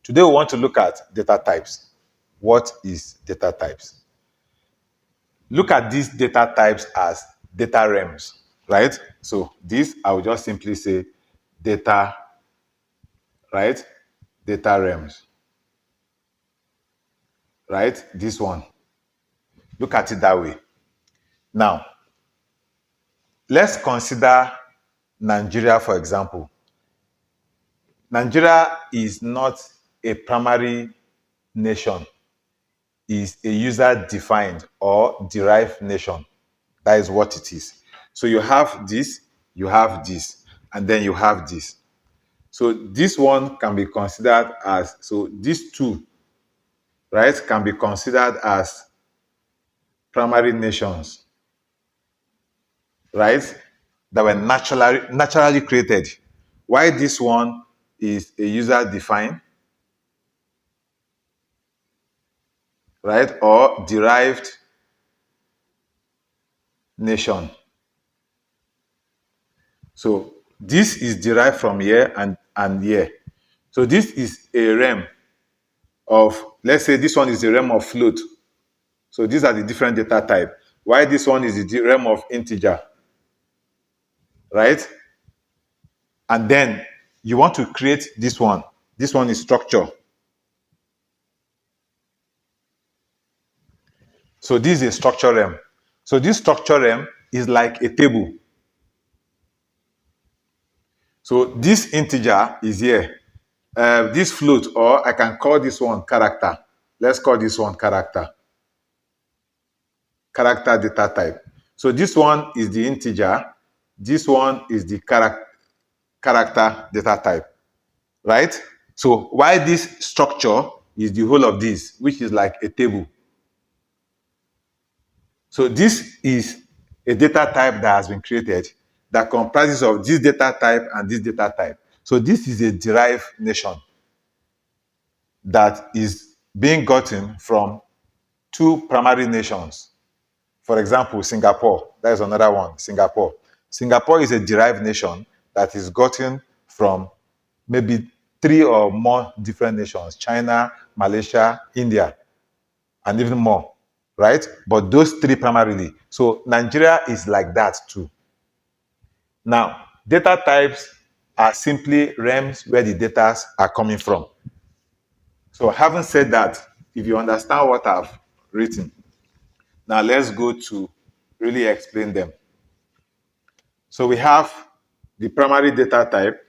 Today we want to look at data types. What is data types? Look at these data types as data realms, right? So this, I will just simply say data, right? Data realms, right? This one. Look at it that way. Now, let's consider Nigeria, for example. Nigeria is not a primary nation, is a user-defined or derived nation. That is what it is. So you have this, and then you have this. So this one can be considered as, so these two, right, can be considered as primary nations, right, that were naturally created. Why this one is a user-defined, right, or derived nation. So this is derived from here and here. So this is a realm of, let's say this one is the realm of float. So these are the different data type. Why this one is the realm of integer, right? And then you want to create this one. This one is structure. So this is a structure realm. So this structure realm is like a table. So this integer is here. This float, or I can call this one character. Let's call this one character. Character data type. So this one is the integer. This one is the character data type, right? So why this structure is the whole of this, which is like a table. So this is a data type that has been created that comprises of this data type and this data type. So this is a derived nation that is being gotten from two primary nations. For example, Singapore, that is another one, Singapore. Singapore is a derived nation that is gotten from maybe 3 or more different nations: China, Malaysia, India, and even more, right? But those three primarily. So Nigeria is like that too. Now, data types are simply realms where the data are coming from. So having said that, if you understand what I've written, now let's go to really explain them. So we have the primary data type,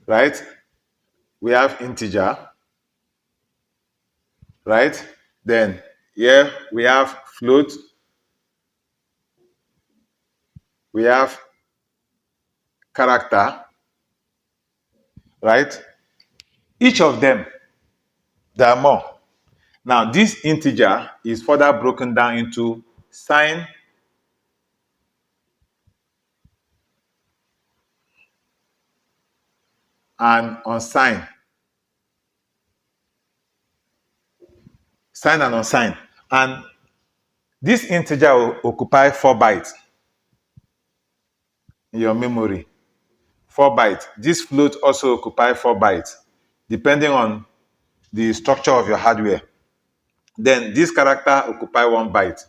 right? We have integer, right? Then here we have float, we have character, right? Each of them, there are more. Now, this integer is further broken down into sign, and unsigned. Sign and unsigned. And this integer will occupy 4 bytes in your memory. 4 bytes. This float also occupy 4 bytes, depending on the structure of your hardware. Then this character occupy 1 byte.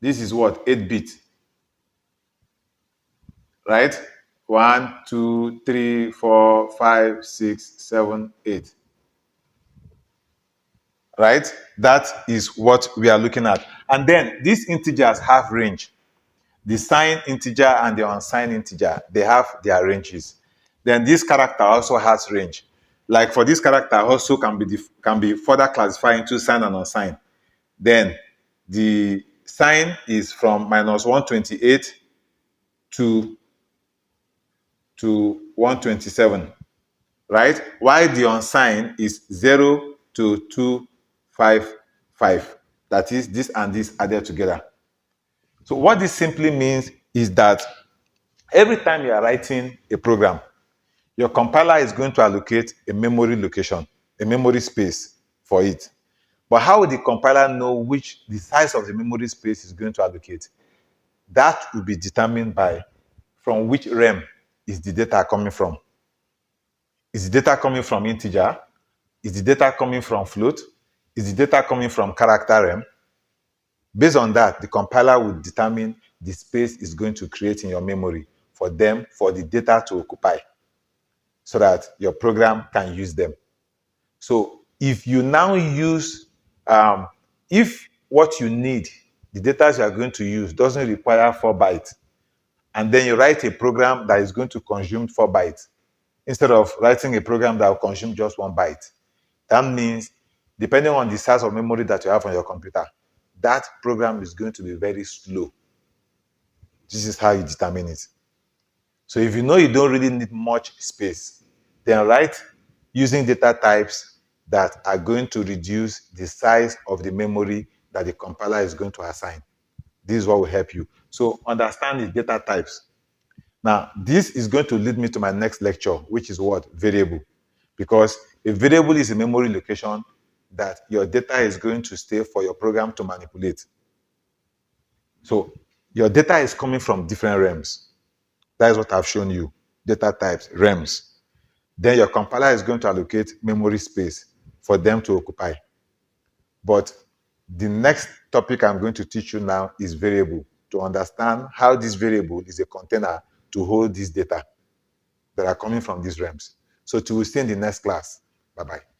This is what? 8-bit. Right? 1, 2, 3, 4, 5, 6, 7, 8. Right? That is what we are looking at. And then these integers have range. The signed integer and the unsigned integer, they have their ranges. Then this character also has range. Like for this character also can be further classified into signed and unsigned. Then the sign is from -128 to 127, right? While the unsigned is 0 to 255. That is, this and this added together. So what this simply means is that every time you are writing a program, your compiler is going to allocate a memory location, a memory space for it. But how will the compiler know the size of the memory space is going to allocate? That will be determined by from which RAM is the data coming from. Is the data coming from integer? Is the data coming from float? Is the data coming from character RAM? Based on that, the compiler will determine the space it's going to create in your memory for the data to occupy, so that your program can use them. So if you now use, if what you need, the data you are going to use doesn't require 4 bytes, and then you write a program that is going to consume 4 bytes, instead of writing a program that will consume just 1 byte, that means, depending on the size of memory that you have on your computer, that program is going to be very slow. This is how you determine it. So if you know you don't really need much space, then write using data types that are going to reduce the size of the memory that the compiler is going to assign. This is what will help you. So understand the data types. Now, this is going to lead me to my next lecture, which is what? Variable. Because a variable is a memory location that your data is going to stay for your program to manipulate. So your data is coming from different RAMs. That is what I've shown you. Data types, RAMs. Then your compiler is going to allocate memory space for them to occupy. But the next topic I'm going to teach you now is variable, to understand how this variable is a container to hold this data that are coming from these RAMs. So till we see in the next class. Bye-bye.